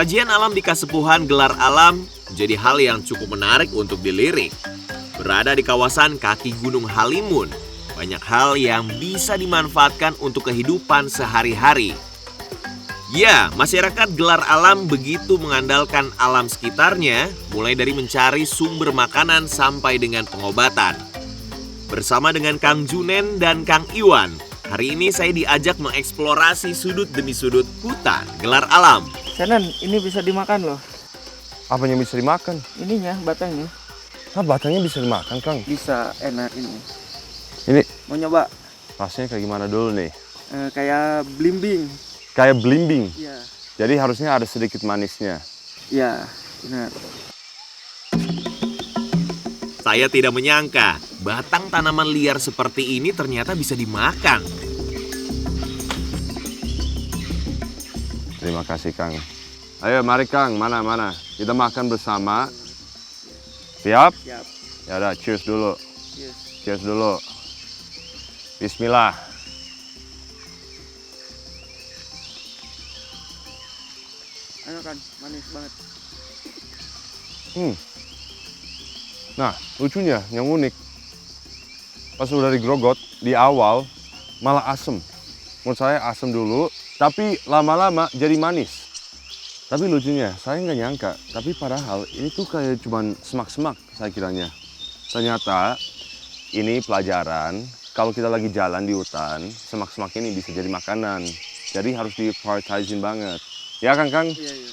Sajian alam di Kasepuhan Gelar Alam menjadi hal yang cukup menarik untuk dilirik. Berada di kawasan kaki Gunung Halimun, banyak hal yang bisa dimanfaatkan untuk kehidupan sehari-hari. Ya, masyarakat Gelar Alam begitu mengandalkan alam sekitarnya, mulai dari mencari sumber makanan sampai dengan pengobatan. Bersama dengan Kang Junen dan Kang Iwan, hari ini saya diajak mengeksplorasi sudut demi sudut hutan Gelar Alam. Senan, ini bisa dimakan loh. Apanya bisa dimakan? Ininya, batangnya. Nah, batangnya bisa dimakan, Kang. Bisa, enak ini. Ini Mau nyoba? rasanya kayak gimana dulu nih? Kayak belimbing. Kayak belimbing. Iya. Jadi harusnya ada sedikit manisnya. Iya, benar. Saya tidak menyangka batang tanaman liar seperti ini ternyata bisa dimakan. Terima kasih, Kang. Ayo, mari, Kang. Mana? Kita makan bersama. Siap? Siap. Ya udah, cheers dulu. Yes. Cheers dulu. Bismillah. Ayo kan, manis banget. Nah, lucunya, yang unik. Pas udah digrogot, di awal malah asem. Menurut saya asem dulu, tapi lama-lama jadi manis. Tapi lucunya, saya nggak nyangka. Tapi padahal ini tuh kayak cuman semak-semak saya kiranya. Ternyata ini pelajaran, kalau kita lagi jalan di hutan, semak-semak ini bisa jadi makanan. Jadi harus di-prioritizing banget. Ya kan, Kang? Iya, iya.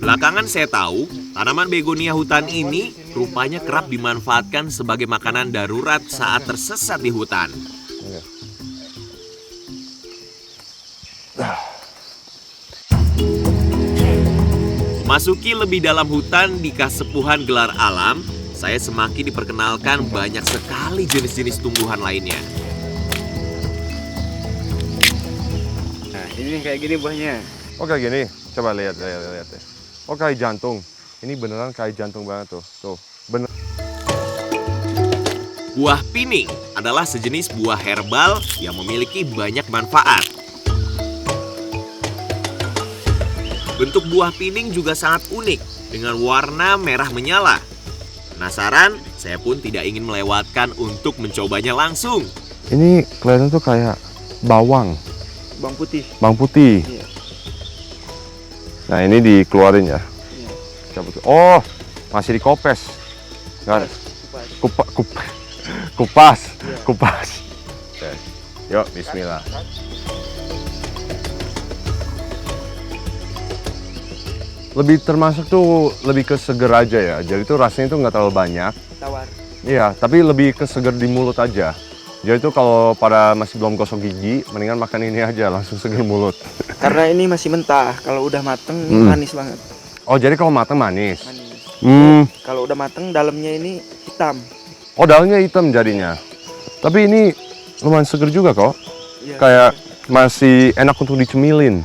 Belakangan saya tahu, tanaman begonia hutan ini rupanya kerap dimanfaatkan sebagai makanan darurat saat tersesat di hutan. Masuki lebih dalam hutan di Kasepuhan Gelar Alam, saya semakin diperkenalkan banyak sekali jenis-jenis tumbuhan lainnya. Nah, ini kayak gini buahnya. Oh, kayak gini. Coba lihat ya. Oh, kayak jantung. Ini beneran kayak jantung banget tuh. Tuh, bener. Buah pining adalah sejenis buah herbal yang memiliki banyak manfaat. Bentuk buah pining juga sangat unik dengan warna merah menyala. Penasaran? Saya pun tidak ingin melewatkan untuk mencobanya langsung. Ini kelihatan tuh kayak bawang. Bawang putih. Bawang putih. Iya. Nah, ini dikeluarin ya. Iya. Cabut. Oh, masih dikopes. Nggak ada. Kupas. Kupas. Iya. Kupas. Oke. Yuk, bismillah. Lebih termasuk tuh lebih ke seger aja ya. Jadi tuh rasanya tuh nggak terlalu banyak. Tawar. Iya, tapi lebih ke seger di mulut aja. Jadi tuh kalau pada masih belum gosok gigi, mendingan makan ini aja langsung seger mulut. Karena ini masih mentah. Kalau udah mateng, manis banget. Oh, jadi kalau matang manis. Manis. Kalau udah mateng, dalamnya ini hitam. Oh, daunnya hitam jadinya. Tapi ini lumayan seger juga kok. Iya. Kayak masih enak untuk dicemilin.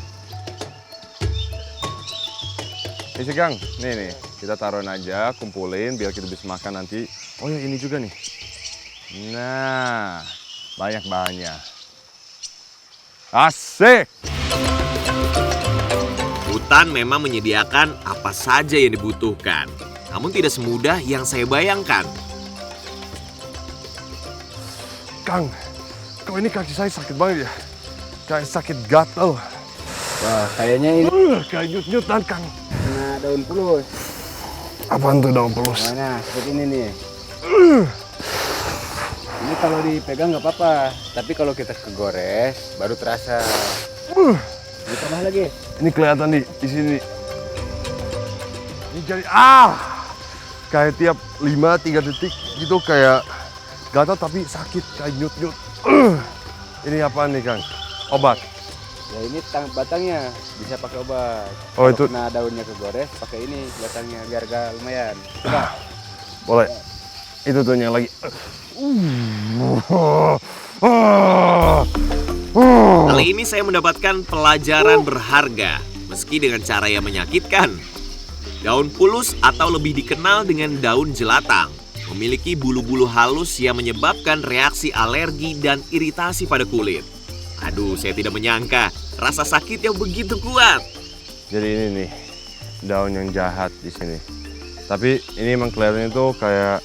Isi, Kang, nih, kita taruhin aja, kumpulin biar kita bisa makan nanti. Oh ya, ini juga nih. Nah, banyak-banyak. Asik! Hutan memang menyediakan apa saja yang dibutuhkan, namun tidak semudah yang saya bayangkan. Kang, kok ini kaki saya sakit banget ya? Kayak sakit gatal. Wah, kayaknya ini Kayak nyut-nyutan, Kang. kena daun pelus. Apaan tuh daun pelus? Mana? Seperti ini nih. Ini kalau dipegang nggak apa-apa, tapi kalau kita kegores baru terasa. Ditambah lagi. Ini kelihatan di sini. Ini jadi kayak tiap 5-3 detik gitu kayak gatal tapi sakit kayak nyut-nyut. Ini apaan nih, Kang? Obat. Ya ini batangnya bisa pakai obat. Oh, Kalau itu kena daunnya kegores, pakai ini batangnya biar gak lumayan. Coba. boleh. Itu tuh yang lagi. Kali ini saya mendapatkan pelajaran berharga, meski dengan cara yang menyakitkan. Daun pulus atau lebih dikenal dengan daun jelatang memiliki bulu-bulu halus yang menyebabkan reaksi alergi dan iritasi pada kulit. Aduh, saya tidak menyangka rasa sakit yang begitu kuat. Jadi ini nih daun yang jahat di sini. Tapi ini emang kelihatannya tuh kayak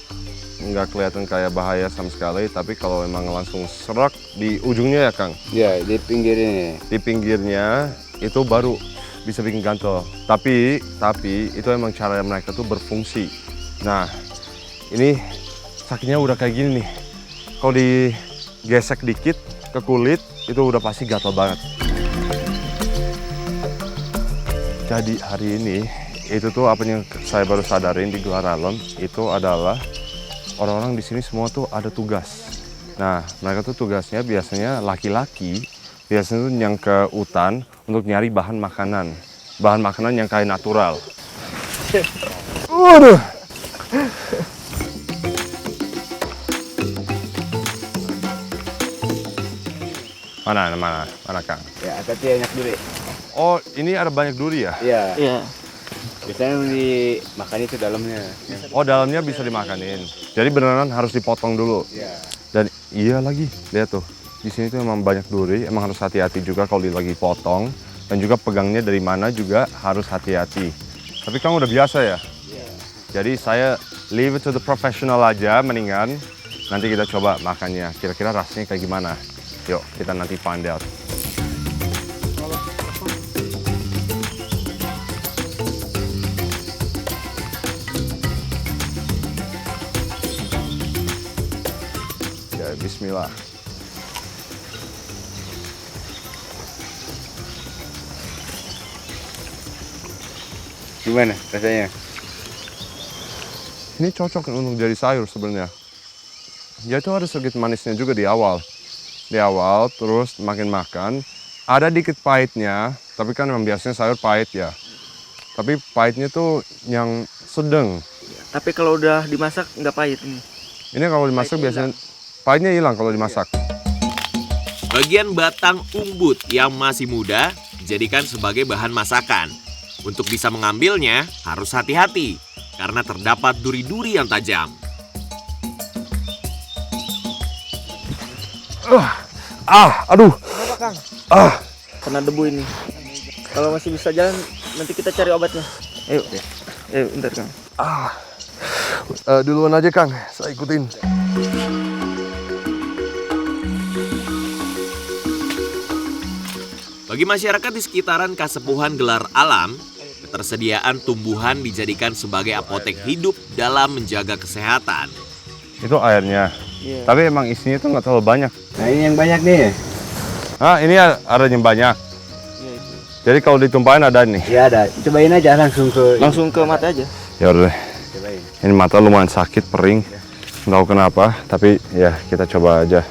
nggak kelihatan kayak bahaya sama sekali. Tapi kalau emang langsung serak di ujungnya ya Kang. Ya, di pinggirnya. Di pinggirnya itu baru bisa bikin gatal. Tapi itu emang cara mereka tuh berfungsi. Nah, ini sakitnya udah kayak gini nih. Kalau digesek dikit ke kulit itu udah pasti gatal banget. Jadi hari ini itu tuh apa yang saya baru sadarin di Gelar Alam itu adalah orang-orang di sini semua tuh ada tugas. Nah, mereka tuh tugasnya biasanya laki-laki, biasanya tuh yang ke hutan untuk nyari bahan makanan yang kayak natural. Waduh. Mana Kang? Ya, tapi banyak duri. Oh, ini ada banyak duri ya? Iya. Iya. Biasanya dimakan itu dalamnya. Oh, dalamnya bisa dimakanin. Jadi beneran harus dipotong dulu. Iya. Dan iya lagi, lihat tuh. Di sini tuh emang banyak duri, emang harus hati-hati juga kalau lagi potong. Dan juga pegangnya dari mana juga harus hati-hati. Tapi kamu udah biasa ya? Iya. Jadi saya leave it to the professional aja, mendingan nanti kita coba makannya. Kira-kira rasanya kayak gimana? Yuk, kita nanti find out. Ya, bismillah. Gimana rasanya? Ini cocok untuk jadi sayur sebenarnya. Ya itu ada sedikit manisnya juga di awal. Di awal, terus makin makan. Ada dikit pahitnya, tapi kan memang biasanya sayur pahit ya. Tapi pahitnya tuh yang sedang. Tapi kalau udah dimasak nggak pahit ini. Ini kalau dimasak biasanya pahitnya hilang kalau dimasak. Bagian batang umbut yang masih muda dijadikan sebagai bahan masakan. Untuk bisa mengambilnya harus hati-hati karena terdapat duri-duri yang tajam. Aduh. Kenapa Kang? Ah. Kena debu ini. Kalau masih bisa jalan, nanti kita cari obatnya. Ayo, bentar Kang. Duluan aja Kang, saya ikutin. Bagi masyarakat di sekitaran Kasepuhan Gelar Alam, ketersediaan tumbuhan dijadikan sebagai apotek hidup dalam menjaga kesehatan. Itu airnya. Iya. Tapi emang isinya tuh nggak terlalu banyak. Nah, ini yang banyak nih. Ini ada yang banyak. Iya itu. Jadi kalau ditumpahin ada nih. Iya ada. Cobain aja Langsung ke mata aja. Ya udah deh. Cobain. Ini mata lumayan sakit, perih. Nggak tahu kenapa, tapi ya kita coba aja.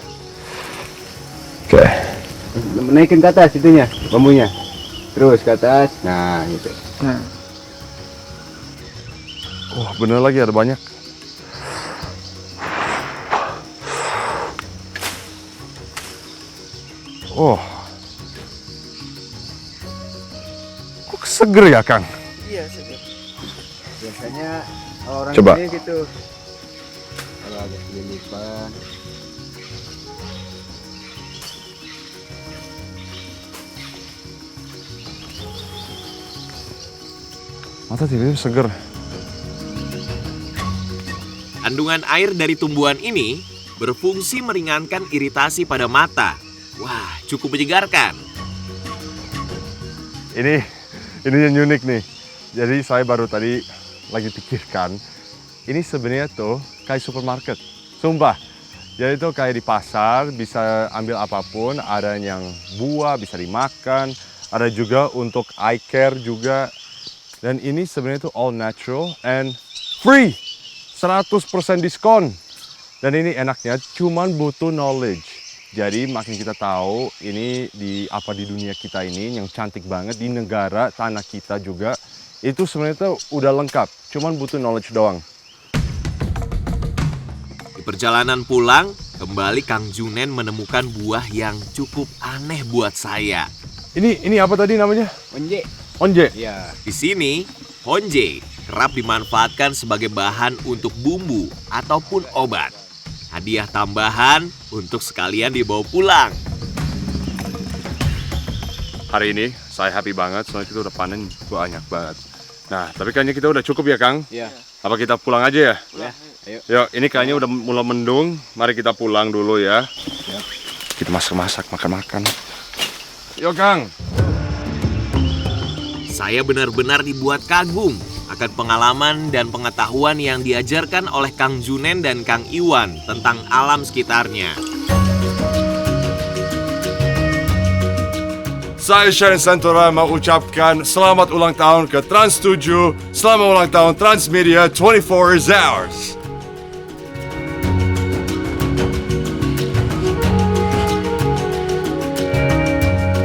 Oke. Naikin ke atas itunya, bambunya. Terus ke atas. Nah, gitu. Nah, Wah, bener lagi ada banyak. Oh. Kok seger ya, Kang? iya segar. Biasanya orang Coba. sini gitu. Kalau agak lipat. Mata tiba-tiba seger. Kandungan air dari tumbuhan ini berfungsi meringankan iritasi pada mata. Wah, cukup menyegarkan. Ini yang unik nih. Jadi saya baru tadi lagi pikirkan, ini sebenarnya tuh kayak supermarket. Sumpah. Jadi tuh kayak di pasar bisa ambil apapun, ada yang buah bisa dimakan, ada juga untuk eye care juga. Dan ini sebenarnya tuh all natural and free. 100% diskon. Dan ini enaknya cuman butuh knowledge. Jadi makin kita tahu ini di dunia kita ini yang cantik banget di negara tanah kita juga, itu sebenarnya tuh udah lengkap, cuman butuh knowledge doang. Di perjalanan pulang, kembali Kang Junen menemukan buah yang cukup aneh buat saya. Ini apa tadi namanya? Onje. Onje. Iya. Di sini, honje kerap dimanfaatkan sebagai bahan untuk bumbu ataupun obat. Hadiah tambahan untuk sekalian dibawa pulang. hari ini saya happy banget soalnya kita udah panen banyak banget. Nah, tapi kayaknya kita udah cukup ya, Kang? Iya. Apa kita pulang aja ya? Ya, ayo. Yuk, ini kayaknya udah mulai mendung. Mari kita pulang dulu ya. Kita masak-masak, makan-makan. Yuk, Kang. Saya benar-benar dibuat kagum akan pengalaman dan pengetahuan yang diajarkan oleh Kang Junen dan Kang Iwan tentang alam sekitarnya. Saya Sharon Santora mau ucapkan selamat ulang tahun ke Trans 7, selamat ulang tahun Transmedia 24 Hours.